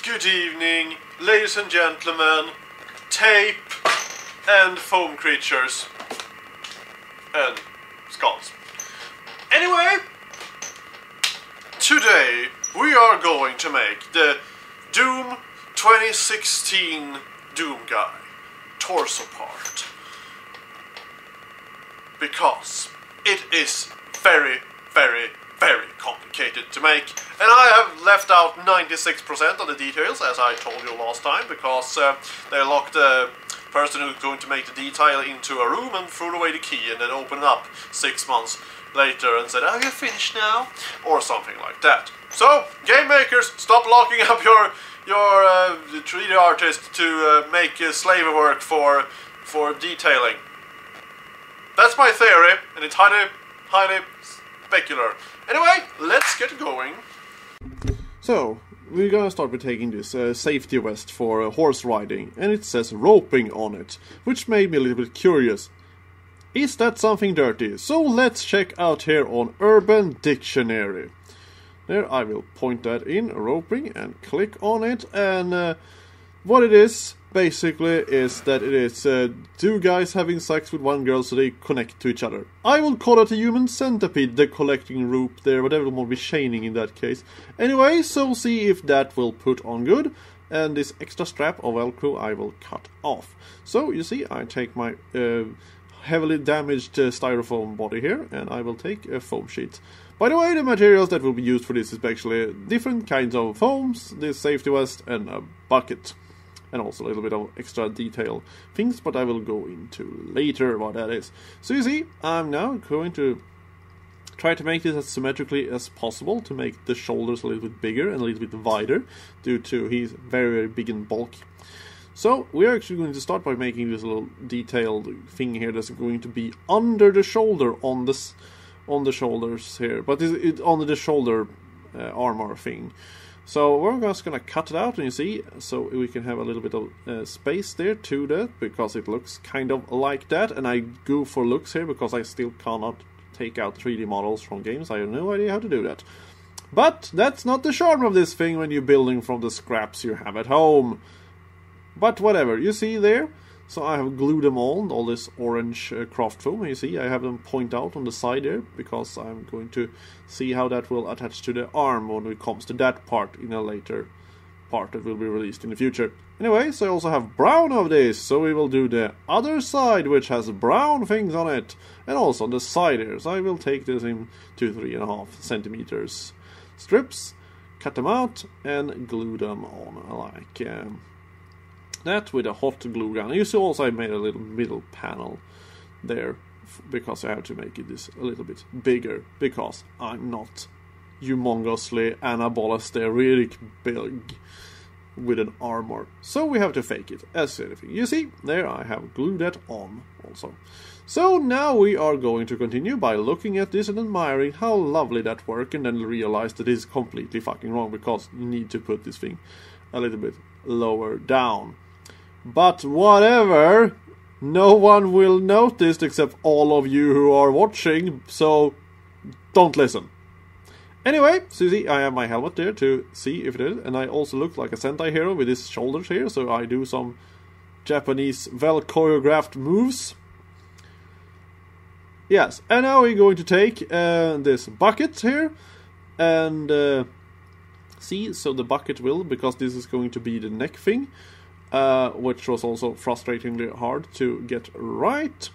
Good evening, ladies and gentlemen, tape and foam creatures and skulls. Anyway, today we are going to make the Doom 2016 Doomguy torso part because it is very complicated to make, and I have left out 96% of the details, as I told you last time, because they locked the person who's going to make the detail into a room and threw away the key and then opened it up 6 months later and said, "Are you finished now?" or something like that. So, game makers, stop locking up your 3D artist to make slave work for detailing. That's my theory, and it's highly specular. Anyway, let's get going. So, we're gonna start with taking this safety vest for horse riding, and it says roping on it, which made me a little bit curious. Is that something dirty? So let's check out here on Urban Dictionary. There, I will point that in, roping, and click on it, and what it is, basically, is that it is two guys having sex with one girl so they connect to each other. I will call it a human centipede, the collecting rope there, whatever will be chaining in that case. Anyway, so see if that will put on good, and this extra strap of Velcro I will cut off. So, you see, I take my heavily damaged styrofoam body here, and I will take a foam sheet. By the way, the materials that will be used for this is actually different kinds of foams, this safety vest, and a bucket. And also a little bit of extra detail things, but I will go into later what that is. So you see, I'm now going to try to make this as symmetrically as possible, to make the shoulders a little bit bigger and a little bit wider, due to he's very big and bulky. So we're actually going to start by making this little detailed thing here that's going to be under the shoulder on the shoulders here, but it's under the shoulder armor thing. So we're just gonna cut it out, and you see, so we can have a little bit of space there to that, because it looks kind of like that, and I go for looks here because I still cannot take out 3D models from games. I have no idea how to do that. But that's not the charm of this thing when you're building from the scraps you have at home. But whatever, you see there? So I have glued them all this orange craft foam. You see, I have them point out on the side there, because I'm going to see how that will attach to the arm when it comes to that part in a later part that will be released in the future. Anyway, so I also have brown of this, so we will do the other side, which has brown things on it, and also on the side here. So I will take this in 3.5 centimeters strips, cut them out, and glue them on like that with a hot glue gun. You see also I made a little middle panel there, because I have to make it this a little bit bigger, because I'm not humongously anabolisteric big with an armor. So we have to fake it as anything. You see, there I have glued that on also. So now we are going to continue by looking at this and admiring how lovely that worked, and then realize that it is completely fucking wrong, because you need to put this thing a little bit lower down. But whatever, no one will notice except all of you who are watching, so don't listen. Anyway, so you see, I have my helmet there to see if it is, and I also look like a Sentai hero with his shoulders here, so I do some Japanese well-choreographed moves. Yes, and now we're going to take this bucket here, and see, so the bucket will, because this is going to be the neck thing, which was also frustratingly hard to get right.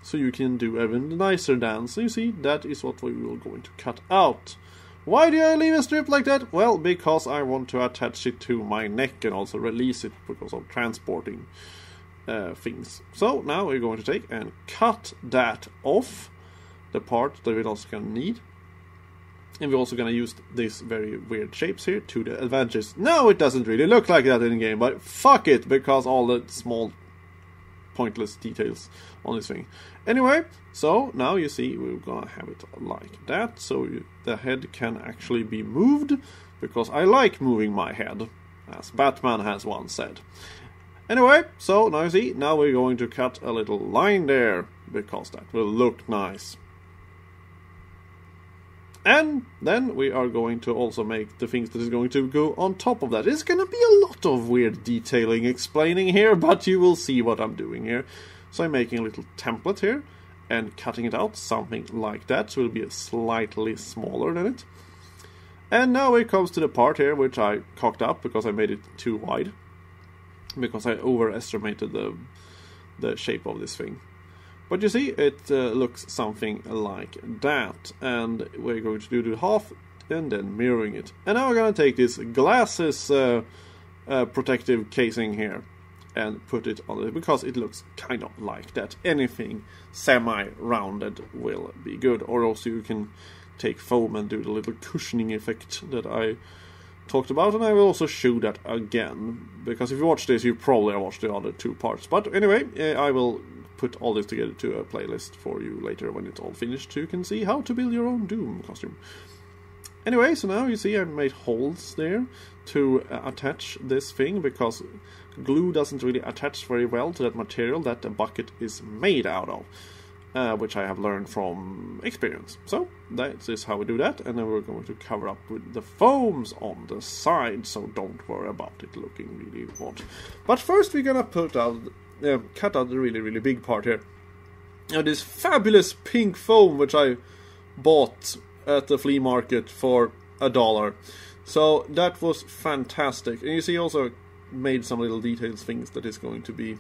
So you can do even nicer dance. So you see, that is what we will going to cut out. Why do I leave a strip like that? Well, because I want to attach it to my neck and also release it because of transporting things. So now we're going to take and cut that off, the part that we're also going to need. And we're also going to use these very weird shapes here to the advantage. Now it doesn't really look like that in the game, but fuck it, because all the small pointless details on this thing. Anyway, so now you see we're going to have it like that, so the head can actually be moved, because I like moving my head, as Batman has once said. Anyway, so now you see, now we're going to cut a little line there, because that will look nice. And then we are going to also make the things that is going to go on top of that. It's going to be a lot of weird detailing explaining here, but you will see what I'm doing here. So I'm making a little template here and cutting it out, something like that, so it will be slightly smaller than it. And now it comes to the part here which I cocked up because I made it too wide, because I overestimated the shape of this thing. But you see, it looks something like that, and we're going to do the half and then mirroring it. And now we're going to take this glasses protective casing here and put it on it, because it looks kind of like that. Anything semi-rounded will be good, or also you can take foam and do the little cushioning effect that I talked about, and I will also show that again, because if you watch this you probably have watched the other two parts. But anyway, I will put all this together to a playlist for you later when it's all finished, so you can see how to build your own Doom costume. Anyway, so now you see I made holes there to attach this thing, because glue doesn't really attach very well to that material that the bucket is made out of, which I have learned from experience. So that is how we do that, and then we're going to cover up with the foams on the side, so don't worry about it looking really odd. But first we're gonna cut out the really big part here. Now this fabulous pink foam which I bought at the flea market for $1. So that was fantastic. And you see also made some little details things that is going to be,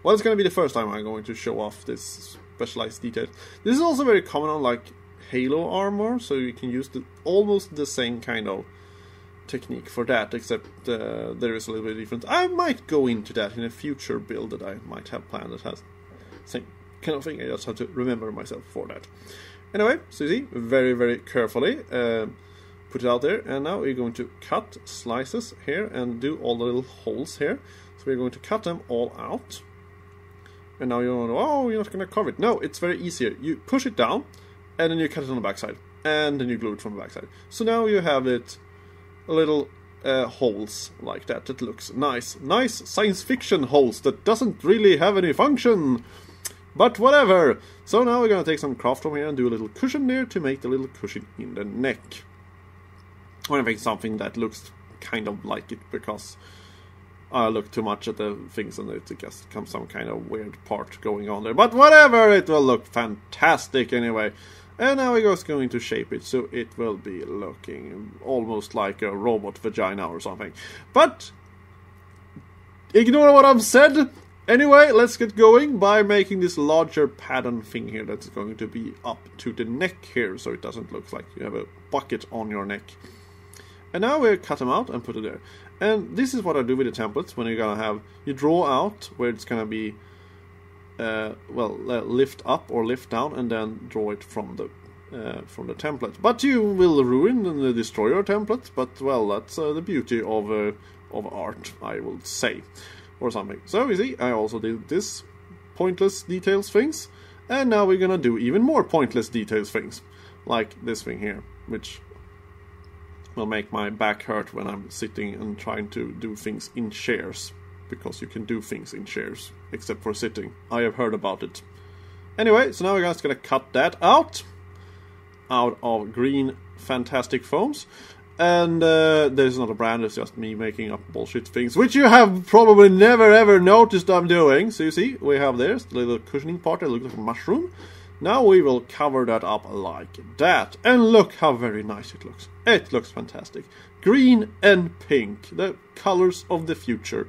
well, it's going to be the first time I'm going to show off this specialized detail. This is also very common on like Halo armor, so you can use almost the same kind of technique for that, except there is a little bit different. I might go into that in a future build that I might have planned that has same kind of thing. I just have to remember myself for that. Anyway, so you see, very carefully put it out there, and now we're going to cut slices here and do all the little holes here. So we're going to cut them all out. And now you're going, oh, you're not going to cover it. No, it's very easier. You push it down, and then you cut it on the backside, and then you glue it from the backside. So now you have it little holes like that. That looks nice. Nice science fiction holes that doesn't really have any function. But whatever. So now we're going to take some craft from here and do a little cushion there to make the little cushion in the neck. I want to make something that looks kind of like it, because I look too much at the things and it just becomes some kind of weird part going on there. But whatever, it will look fantastic anyway. And now we're just going to shape it so it will be looking almost like a robot vagina or something. But ignore what I've said. Anyway, let's get going by making this larger pattern thing here that's going to be up to the neck here, so it doesn't look like you have a bucket on your neck. And now we'll cut them out and put it there. And this is what I do with the templates when you're gonna have, you draw out where it's gonna be lift up or lift down, and then draw it from the template. But you will ruin and destroy your template. But well, that's the beauty of art, I will say, or something. So you see, I also did this pointless details things, and now we're gonna do even more pointless details things, like this thing here, which will make my back hurt when I'm sitting and trying to do things in chairs, because you can do things in chairs except for sitting. I have heard about it. Anyway, so now we're just gonna cut that out of green fantastic foams. And there's not a brand, it's just me making up bullshit things, which you have probably never ever noticed I'm doing. So you see, we have there's the little cushioning part that looks like a mushroom. Now we will cover that up like that. And look how very nice it looks. It looks fantastic. Green and pink, the colors of the future.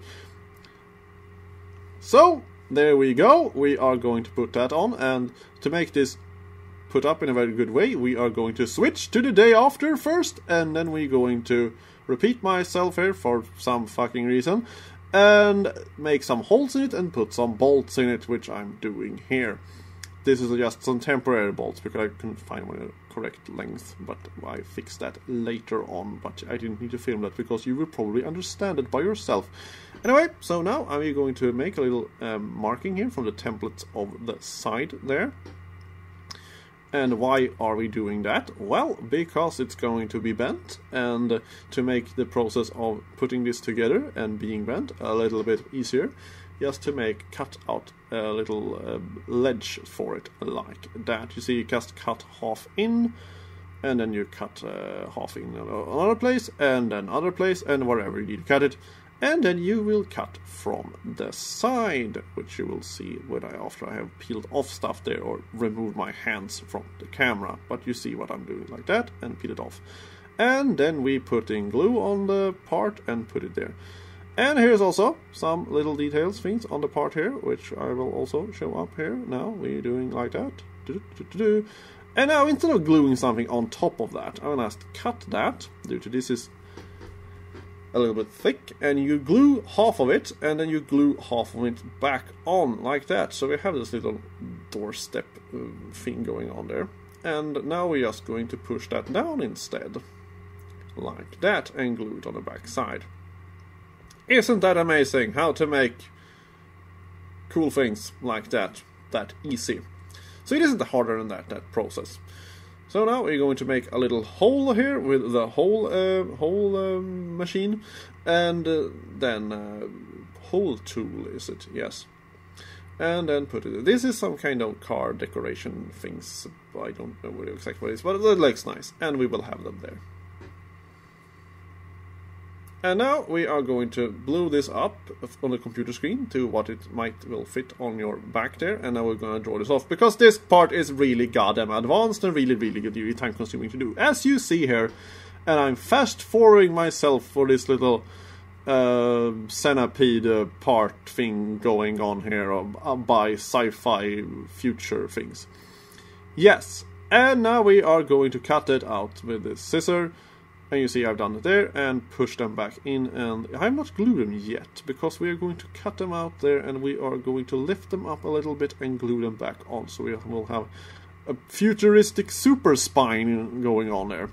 So, there we go. We are going to put that on, and to make this put up in a very good way, we are going to switch to the day after first, and then we're going to repeat myself here for some fucking reason, and make some holes in it and put some bolts in it, which I'm doing here. This is just some temporary bolts because I couldn't find one correct length, but I fixed that later on. But I didn't need to film that because you will probably understand it by yourself. Anyway, so now I'm going to make a little marking here from the template of the side there. And why are we doing that? Well, because it's going to be bent, and to make the process of putting this together and being bent a little bit easier, just to cut out a little ledge for it like that. You see, you just cut half in and then you cut half in another place, and then other place, and wherever you need to cut it. And then you will cut from the side, which you will see when after I have peeled off stuff there or removed my hands from the camera. But you see what I'm doing like that, and peel it off. And then we put in glue on the part and put it there. And here's also some little details, things on the part here, which I will also show up here. Now we're doing like that. And now instead of gluing something on top of that, I'm going to cut that, due to this is a little bit thick, and you glue half of it, and then you glue half of it back on, like that. So we have this little doorstep thing going on there. And now we're just going to push that down instead, like that, and glue it on the back side. Isn't that amazing, how to make cool things like that easy? So it isn't harder than that process. So now we're going to make a little hole here with the hole machine, and then hole tool, is it? Yes. And then put it. This is some kind of car decoration things. I don't know exactly what it is, but it looks nice, and we will have them there. And now we are going to blow this up on the computer screen to what it will fit on your back there. And now we're going to draw this off, because this part is really goddamn advanced and really good, time consuming to do. As you see here, and I'm fast forwarding myself for this little centipede part thing going on here by sci-fi future things. Yes, and now we are going to cut it out with this scissor. And you see I've done it there, and push them back in, and I have not glued them yet, because we are going to cut them out there, and we are going to lift them up a little bit and glue them back on, so we will have a futuristic super spine going on there.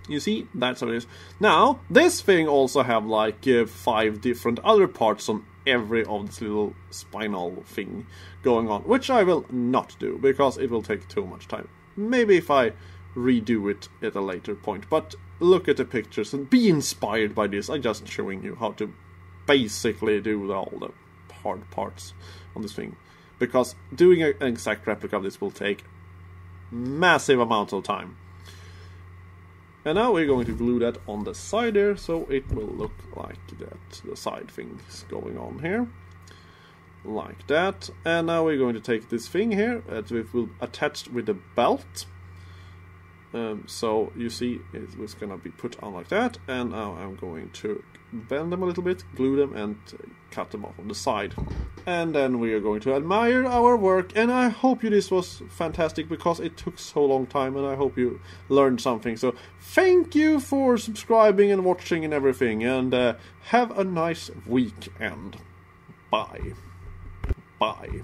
You see, that's how it is. Now, this thing also have like 5 different other parts on every of this little spinal thing going on, which I will not do, because it will take too much time. Maybe if I redo it at a later point, but look at the pictures and be inspired by this. I'm just showing you how to basically do all the hard parts on this thing, because doing an exact replica of this will take massive amounts of time. And now we're going to glue that on the side there, so it will look like that, the side things going on here, like that. And now we're going to take this thing here that will attach with the belt. So you see it was gonna be put on like that, and now I'm going to bend them a little bit, glue them, and cut them off on the side. And then we are going to admire our work, and I hope this was fantastic, because it took so long time, and I hope you learned something. So thank you for subscribing and watching and everything, and have a nice weekend. Bye. Bye.